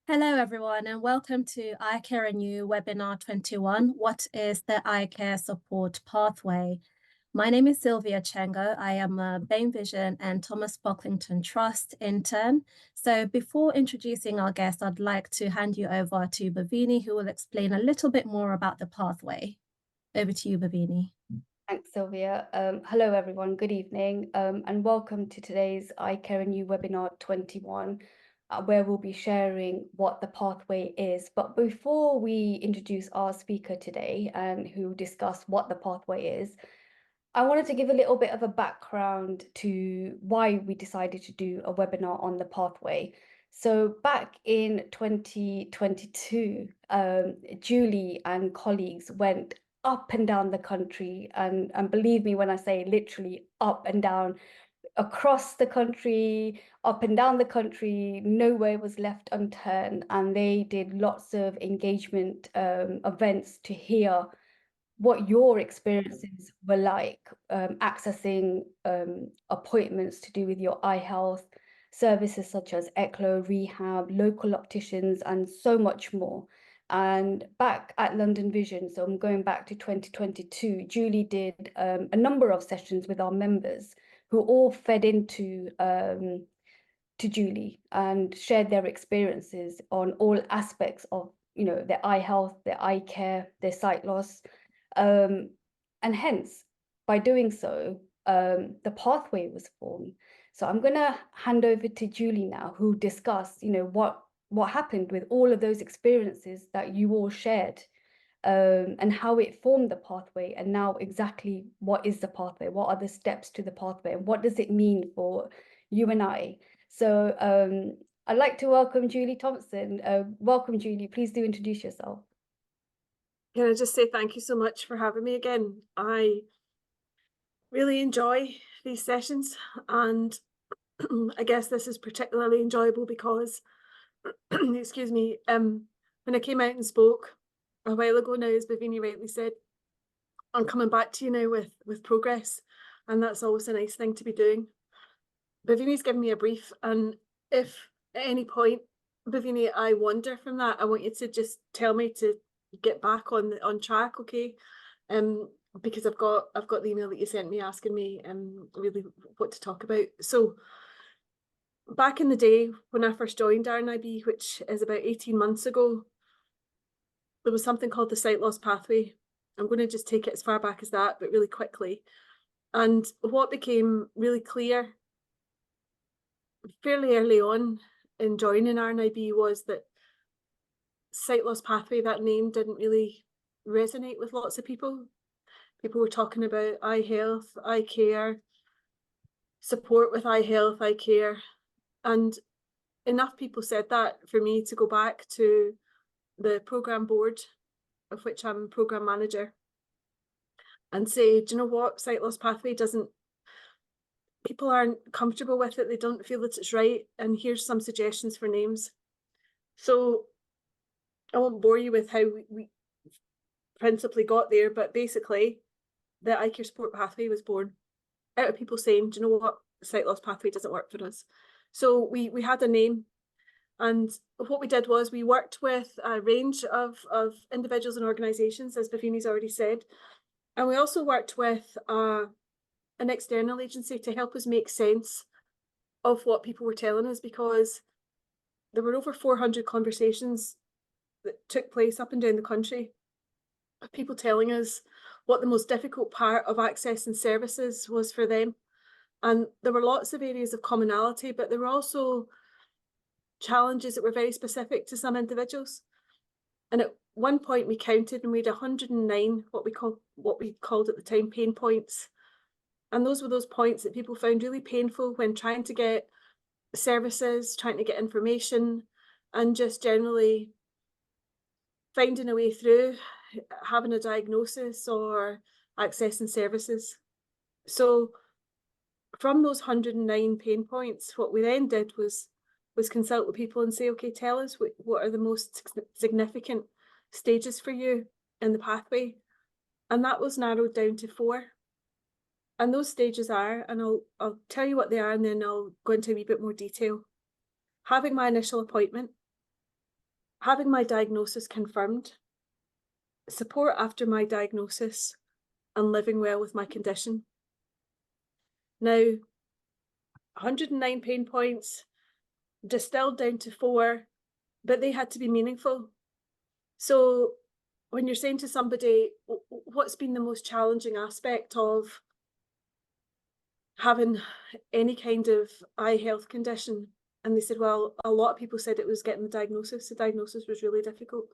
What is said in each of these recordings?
Hello, everyone, and welcome to Eye Care and You Webinar 21. What is the Eye Care Support Pathway? My name is Sylvia Chengo. I am a Bain Vision and Thomas Pocklington Trust intern. So before introducing our guest, I'd like to hand you over to Bhavini, who will explain a little bit more about the pathway. Over to you, Bhavini. Thanks, Sylvia. Hello, everyone. Good evening, and welcome to today's Eye Care and You Webinar 21, where we'll be sharing what the pathway is. But before we introduce our speaker today and who discuss what the pathway is, I wanted to give a little bit of a background to why we decided to do a webinar on the pathway. So back in 2022, Julie and colleagues went up and down the country, and believe me when I say literally up and down, across the country, up and down the country, nowhere was left unturned, and they did lots of engagement events to hear what your experiences were like accessing appointments to do with your eye health, services such as ECLO, rehab, local opticians, and so much more. And back at London Vision, so I'm going back to 2022, Julie did a number of sessions with our members who all fed into to Julie and shared their experiences on all aspects of their eye health, their eye care, their sight loss. And hence, by doing so, the pathway was formed. So I'm going to hand over to Julie now, who discuss, what happened with all of those experiences that you all shared, and how it formed the pathway, and now exactly what is the pathway, what are the steps to the pathway, and what does it mean for you and I. So I'd like to welcome Julie Thomson. Welcome, Julie. Please do introduce yourself. Can I just say thank you so much for having me again? I really enjoy these sessions, and I guess this is particularly enjoyable because, excuse me, when I came out and spoke a while ago now, as Bhavini rightly said, I'm coming back to you now with progress, and that's always a nice thing to be doing. Bhavini's given me a brief, and if at any point, Bhavini, I wander from that, I want you to just tell me to get back on track, okay? Because I've got the email that you sent me asking me really what to talk about. So back in the day when I first joined RNIB, which is about 18 months ago, there was something called the sight loss pathway. I'm going to just take it as far back as that, but really quickly. And what became really clear fairly early on in joining RNIB was that sight loss pathway, that name didn't really resonate with lots of people. People were talking about eye health, eye care, support with eye health, eye care. And enough people said that for me to go back to the programme board, of which I'm programme manager, and say, do you know what, sight loss pathway people aren't comfortable with it, they don't feel that it's right, and here's some suggestions for names. So I won't bore you with how we principally got there, but basically the eye care support pathway was born out of people saying, do you know what, the sight loss pathway doesn't work for us. So we had a name, and what we did was we worked with a range of individuals and organisations, as Bhavini's already said, and we also worked with an external agency to help us make sense of what people were telling us, because there were over 400 conversations that took place up and down the country of people telling us what the most difficult part of accessing services was for them. And there were lots of areas of commonality, but there were also challenges that were very specific to some individuals. And at one point we counted and we had 109 what we called at the time pain points. And those were those points that people found really painful when trying to get services, trying to get information, and just generally finding a way through having a diagnosis or accessing services. So from those 109 pain points, what we then did was consult with people and say, okay, tell us what are the most significant stages for you in the pathway. And that was narrowed down to 4. And those stages are, and I'll tell you what they are, and then I'll go into a wee bit more detail. Having my initial appointment, having my diagnosis confirmed, support after my diagnosis, and living well with my condition. Now, 109 pain points, distilled down to 4, but they had to be meaningful. So when you're saying to somebody, what's been the most challenging aspect of having any kind of eye health condition? And they said, well, a lot of people said it was getting the diagnosis. The diagnosis was really difficult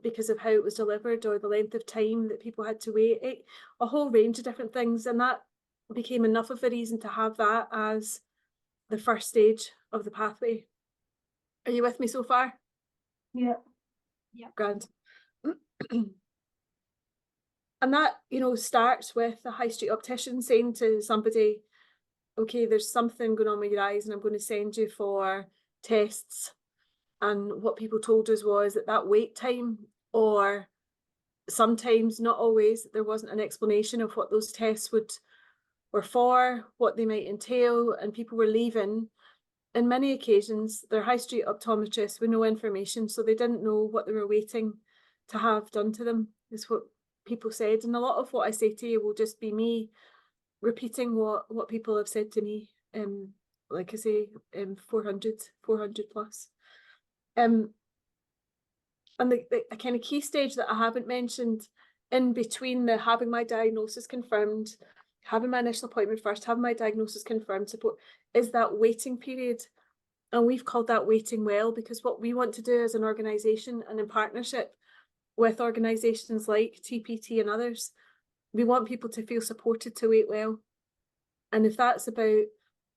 because of how it was delivered or the length of time that people had to wait, a whole range of different things. And that became enough of a reason to have that as the first stage of the pathway. Are you with me so far? Yeah. Grand. And that, starts with a high street optician saying to somebody, okay, there's something going on with your eyes and I'm going to send you for tests. And what people told us was that wait time, or sometimes, not always, there wasn't an explanation of what those tests were for, what they might entail, and people were leaving. In many occasions, their high street optometrists with no information, so they didn't know what they were waiting to have done to them, is what people said. And a lot of what I say to you will just be me repeating what people have said to me. Like I say, 400 plus. And the kind of key stage that I haven't mentioned in between the having my diagnosis confirmed, having my initial appointment first, having my diagnosis confirmed, support, is that waiting period. And we've called that waiting well, because what we want to do as an organisation and in partnership with organisations like TPT and others, we want people to feel supported to wait well. And if that's about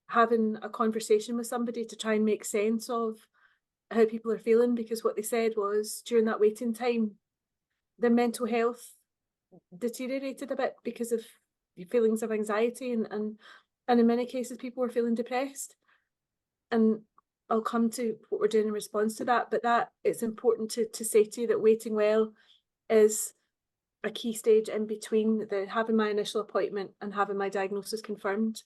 having a conversation with somebody to try and make sense of how people are feeling, because what they said was during that waiting time, their mental health deteriorated a bit because of feelings of anxiety, and in many cases people were feeling depressed. And I'll come to what we're doing in response to that, but that it's important to say to you that waiting well is a key stage in between the having my initial appointment and having my diagnosis confirmed.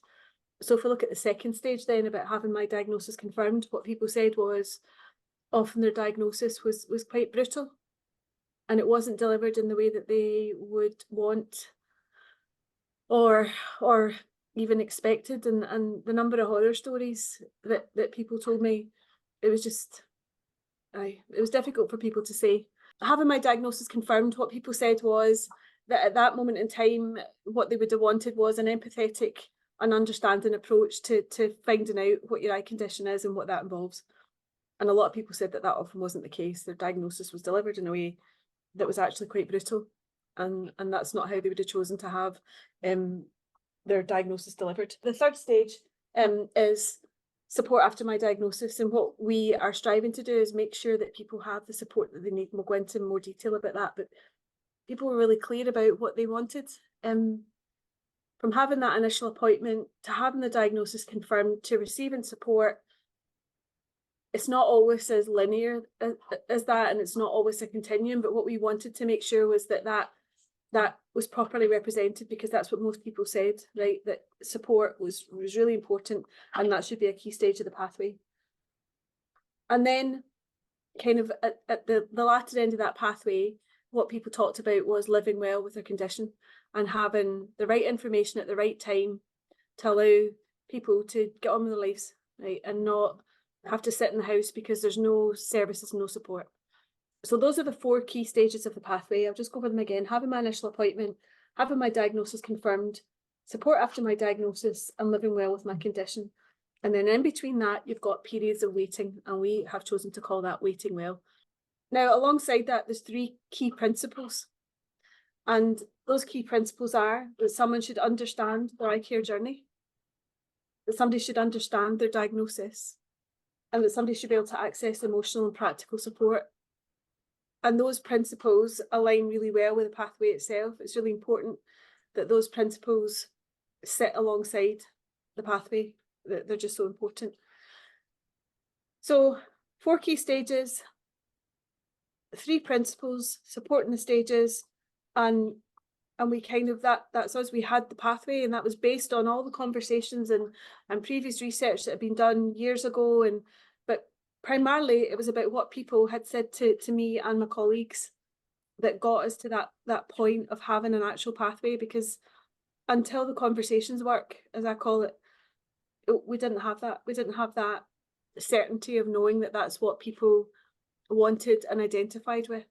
So if we look at the second stage then about having my diagnosis confirmed, what people said was often their diagnosis was quite brutal, and it wasn't delivered in the way that they would want or even expected. And the number of horror stories that people told me, it was just, it was difficult for people to say. Having my diagnosis confirmed, what people said was that at that moment in time, what they would have wanted was an empathetic and understanding approach to finding out what your eye condition is and what that involves. And a lot of people said that often wasn't the case. Their diagnosis was delivered in a way that was actually quite brutal. And that's not how they would have chosen to have their diagnosis delivered. The third stage is support after my diagnosis. And what we are striving to do is make sure that people have the support that they need. We'll go into more detail about that, but people were really clear about what they wanted. From having that initial appointment to having the diagnosis confirmed to receiving support, it's not always as linear as that, and it's not always a continuum, but what we wanted to make sure was that was properly represented, because that's what most people said, right? That support was really important, and that should be a key stage of the pathway. And then kind of at the latter end of that pathway, what people talked about was living well with their condition and having the right information at the right time to allow people to get on with their lives, right? And not have to sit in the house because there's no services, no support. So those are the 4 key stages of the pathway. I'll just go over them again. Having my initial appointment, having my diagnosis confirmed, support after my diagnosis, and living well with my condition. And then in between that, you've got periods of waiting, and we have chosen to call that waiting well. Now, alongside that, there's 3 key principles. And those key principles are that someone should understand their eye care journey, that somebody should understand their diagnosis, and that somebody should be able to access emotional and practical support. And those principles align really well with the pathway itself. It's really important that those principles sit alongside the pathway. They're just so important. So 4 key stages, 3 principles supporting the stages, and we kind of, that's us. We had the pathway, and that was based on all the conversations and previous research that had been done years ago. But primarily it was about what people had said to me and my colleagues that got us to that point of having an actual pathway, because until the conversations work, as I call it, we didn't have that. We didn't have that certainty of knowing that that's what people wanted and identified with.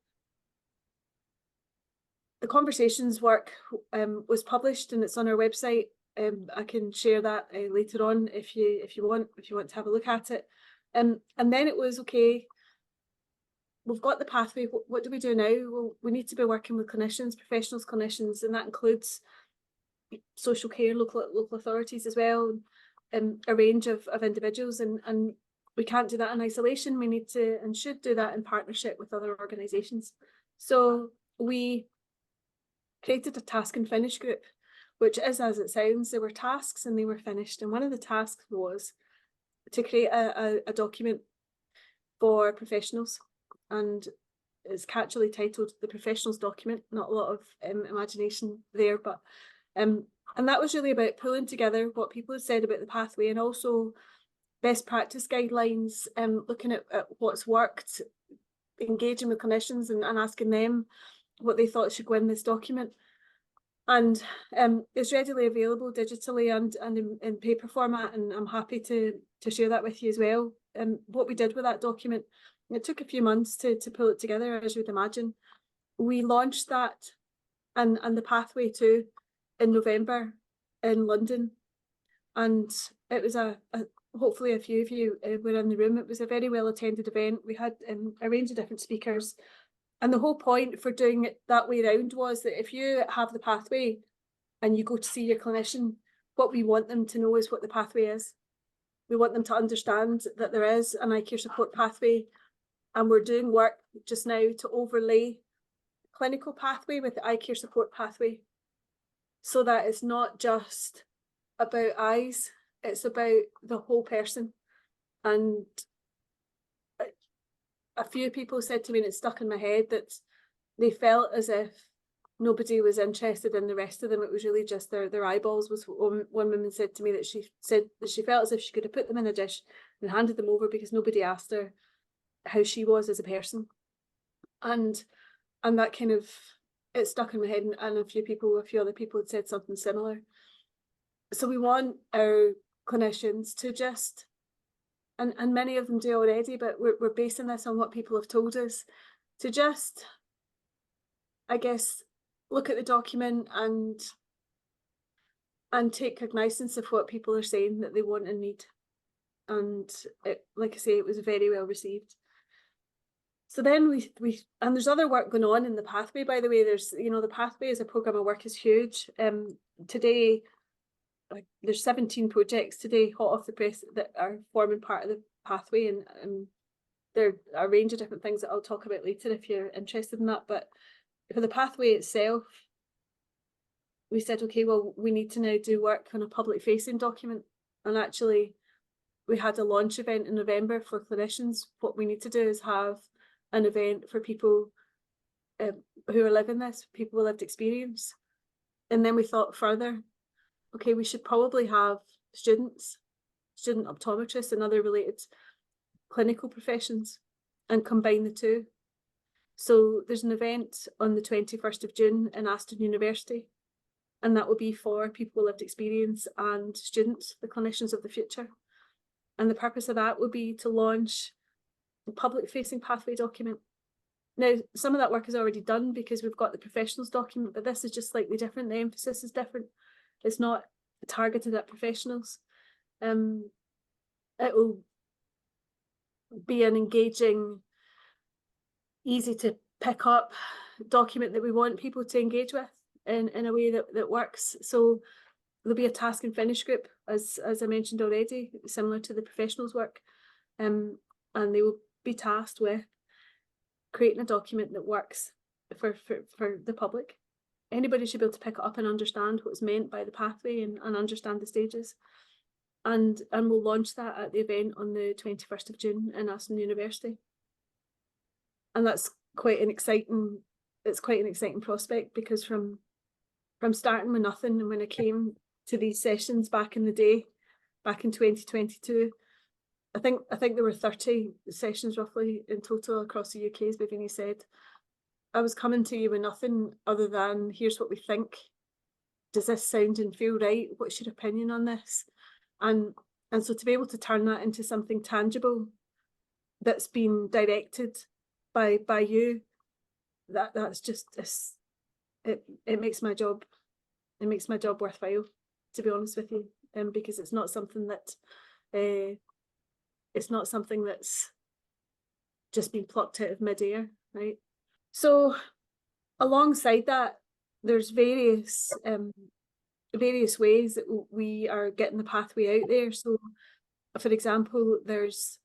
The conversations work was published and it's on our website. I can share that later on if you want to have a look at it. And then it was, okay, we've got the pathway. What do we do now? Well, we need to be working with clinicians, professionals, clinicians, and that includes social care, local authorities as well, a range of individuals, and we can't do that in isolation. We need to and should do that in partnership with other organisations. So we created a task and finish group, which is as it sounds. There were tasks and they were finished, and one of the tasks was to create a document for professionals, and it's catchily titled the Professionals Document. Not a lot of imagination there, but and that was really about pulling together what people had said about the pathway, and also best practice guidelines, looking at what's worked, engaging with clinicians and asking them what they thought should go in this document. And it's readily available digitally and in paper format, and I'm happy to share that with you as well. What we did with that document, it took a few months to pull it together, as you would imagine. We launched that and the pathway too in November in London, and it was hopefully a few of you were in the room. It was a very well attended event. We had a range of different speakers. And the whole point for doing it that way around was that if you have the pathway and you go to see your clinician, what we want them to know is what the pathway is. We want them to understand that there is an eye care support pathway, and we're doing work just now to overlay clinical pathway with the eye care support pathway, so that it's not just about eyes, it's about the whole person. And a few people said to me, and it stuck in my head, that they felt as if nobody was interested in the rest of them. It was really just their eyeballs. Was one woman said to me that she felt as if she could have put them in a dish and handed them over because nobody asked her how she was as a person. And that kind of, it stuck in my head, and a few other people had said something similar. So we want our clinicians to just, and many of them do already, but we're basing this on what people have told us, to just, I guess, look at the document and take cognizance of what people are saying that they want and need. And it, like I say, it was very well received. So then we and there's other work going on in the pathway, by the way. There's, the pathway as a programme of work is huge. Today, there's 17 projects today hot off the press that are forming part of the pathway, and there are a range of different things that I'll talk about later if you're interested in that. But for the pathway itself, we said, okay, well, we need to now do work on a public facing document. And actually, we had a launch event in November for clinicians. What we need to do is have an event for people who are living this, people with lived experience. And then we thought further, okay, we should probably have student optometrists and other related clinical professions and combine the two. So there's an event on the 21st of June in Aston University, and that will be for people with lived experience and students, the clinicians of the future. And the purpose of that will be to launch a public facing pathway document. Now, some of that work is already done because we've got the professionals document, but this is just slightly different. The emphasis is different. It's not targeted at professionals. It will be an engaging, easy to pick up document that we want people to engage with in a way that works. So there'll be a task and finish group, as I mentioned already, similar to the professionals work, and they will be tasked with creating a document that works for the public. Anybody should be able to pick it up and understand what's meant by the pathway and understand the stages. And we'll launch that at the event on the 21st of June in Aston University. And that's quite an exciting prospect, because from starting with nothing, and when I came to these sessions back in the day, back in 2022, I think there were 30 sessions roughly in total across the UK, as Vivian said. I was coming to you with nothing other than, here's what we think. Does this sound and feel right? What's your opinion on this? And so to be able to turn that into something tangible that's been directed by you, that's just it makes my job worthwhile, to be honest with you, because it's not something that's just been plucked out of midair, right? So alongside that, there's various ways that we are getting the pathway out there. So for example, there's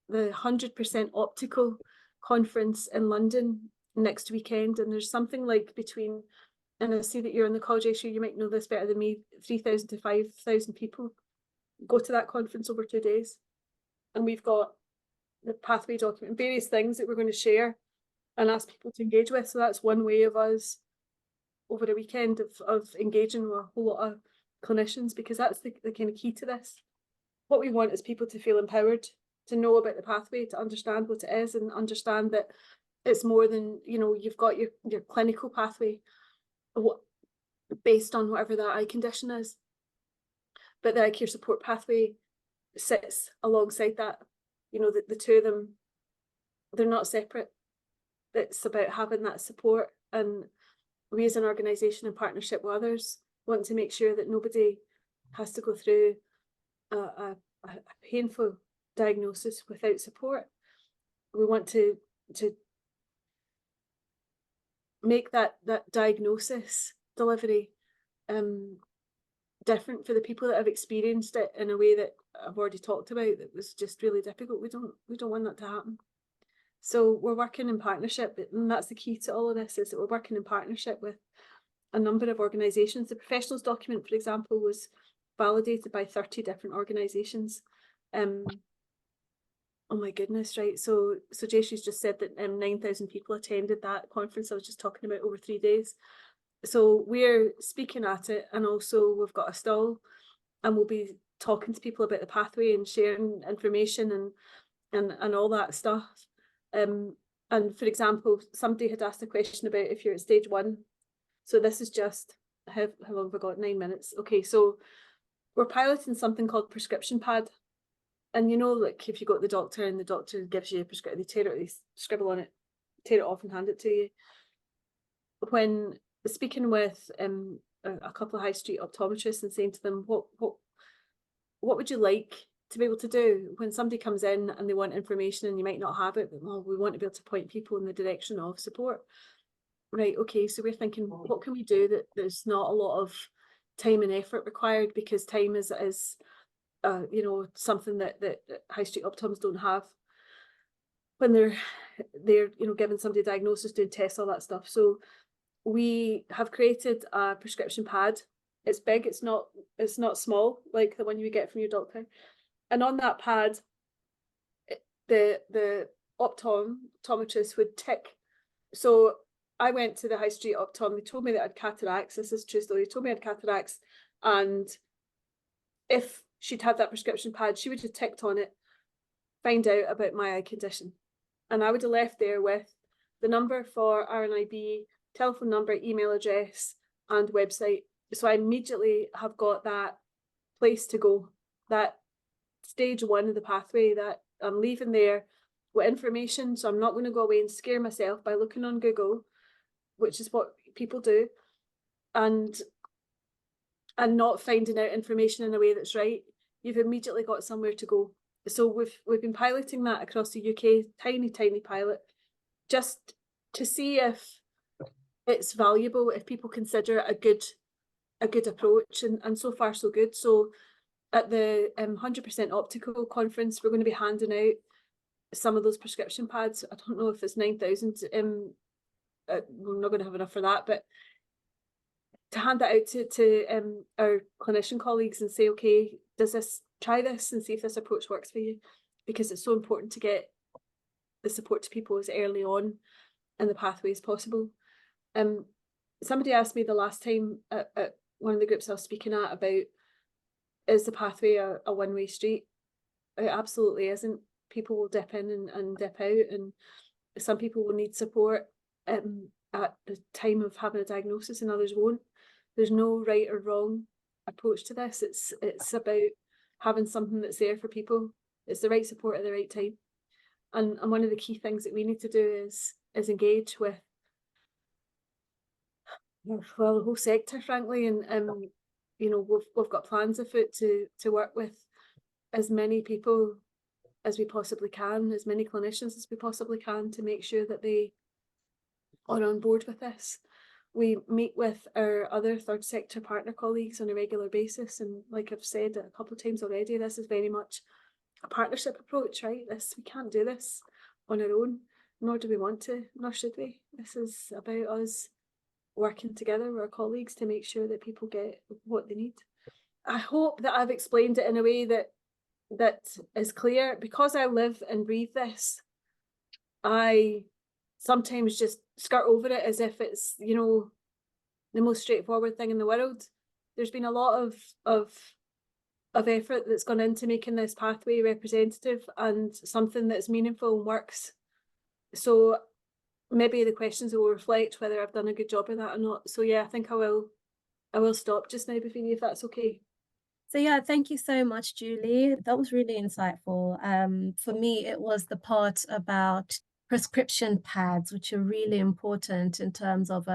the 100% optical conference in London next weekend, and there's something like between, and I see that you're in the college issue, you might know this better than me, 3,000 to 5,000 people go to that conference over 2 days. And we've got the pathway document, various things that we're going to share and ask people to engage with. So that's one way of us over a weekend of engaging with a whole lot of clinicians, because that's the kind of key to this. What we want is people to feel empowered, to know about the pathway, to understand what it is, and understand that it's more than, you know, you've got your clinical pathway based on whatever that eye condition is, but the eye care support pathway sits alongside that. You know, the two of them, they're not separate. It's about having that support, and we as an organisation in partnership with others want to make sure that nobody has to go through a painful diagnosis without support. We want to make that diagnosis delivery different for the people that have experienced it in a way that I've already talked about, that was just really difficult. We don't want that to happen. So we're working in partnership, and that's the key to all of this, is that we're working in partnership with a number of organisations. The professionals document, for example, was validated by 30 different organisations. Oh my goodness, right? So Jayshrie's just said that 9,000 people attended that conference I was just talking about over 3 days. So we're speaking at it, and also we've got a stall, and we'll be talking to people about the pathway and sharing information and all that stuff. And for example, somebody had asked a question about if you're at stage 1. So this is just, how long have I got? 9 minutes. Okay, so we're piloting something called prescription pad. And you know, like if you go to the doctor and the doctor gives you a prescription, they scribble on it, tear it off and hand it to you. When speaking with a couple of high street optometrists and saying to them, what would you like to be able to do when somebody comes in and they want information and you might not have it, but well, we want to be able to point people in the direction of support. Right, okay, so we're thinking, what can we do that there's not a lot of time and effort required, because time is you know, something that high street optoms don't have when they're you know, giving somebody a diagnosis, doing tests, all that stuff. So we have created a prescription pad. It's big, it's not small like the one you would get from your doctor. And on that pad, the optometrist would tick. So I went to the high street optom, they told me that I had cataracts. This is true story. They told me I had cataracts, and if she'd had that prescription pad, she would have ticked on it, find out about my eye condition. And I would have left there with the number for RNIB, telephone number, email address, and website. So I immediately have got that place to go, that stage 1 of the pathway, that I'm leaving there with information. So I'm not going to go away and scare myself by looking on Google, which is what people do, and not finding out information in a way that's right. You've immediately got somewhere to go. So we've been piloting that across the UK, tiny pilot, just to see if it's valuable, if people consider it a good approach, and so far so good. So at the 100% optical conference, we're going to be handing out some of those prescription pads. I don't know if it's 9,000. We're not going to have enough for that, but to hand that out to our clinician colleagues and say, okay, try this and see if this approach works for you, because it's so important to get the support to people as early on in the pathway as possible. Somebody asked me the last time at one of the groups I was speaking at about, is the pathway a one-way street? It absolutely isn't. People will dip in and dip out, and some people will need support at the time of having a diagnosis and others won't. There's no right or wrong approach to this. It's about having something that's there for people. It's the right support at the right time. And one of the key things that we need to do is engage with, well, the whole sector, frankly, and you know, we've got plans afoot to work with as many people as we possibly can, as many clinicians as we possibly can, to make sure that they are on board with this. We meet with our other third sector partner colleagues on a regular basis, and like I've said a couple of times already, this is very much a partnership approach, right? We can't do this on our own, nor do we want to, nor should we. This is about us working together with our colleagues to make sure that people get what they need. I hope that I've explained it in a way that is clear. Because I live and breathe this, I sometimes just skirt over it as if it's, you know, the most straightforward thing in the world. There's been a lot of effort that's gone into making this pathway representative and something that's meaningful and works. So maybe the questions will reflect whether I've done a good job of that or not. So yeah, I think I will stop just now, Buffini, if that's okay. So yeah, thank you so much, Julie. That was really insightful. For me, it was the part about prescription pads, which are really important in terms of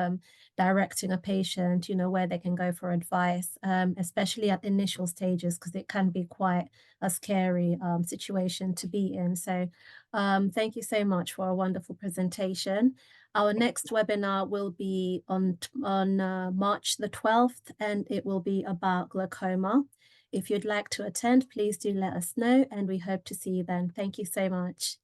directing a patient, you know, where they can go for advice, especially at the initial stages, because it can be quite a scary situation to be in. So thank you so much for a wonderful presentation. Our next webinar will be on March the 12th, and it will be about glaucoma. If you'd like to attend, please do let us know, and we hope to see you then. Thank you so much.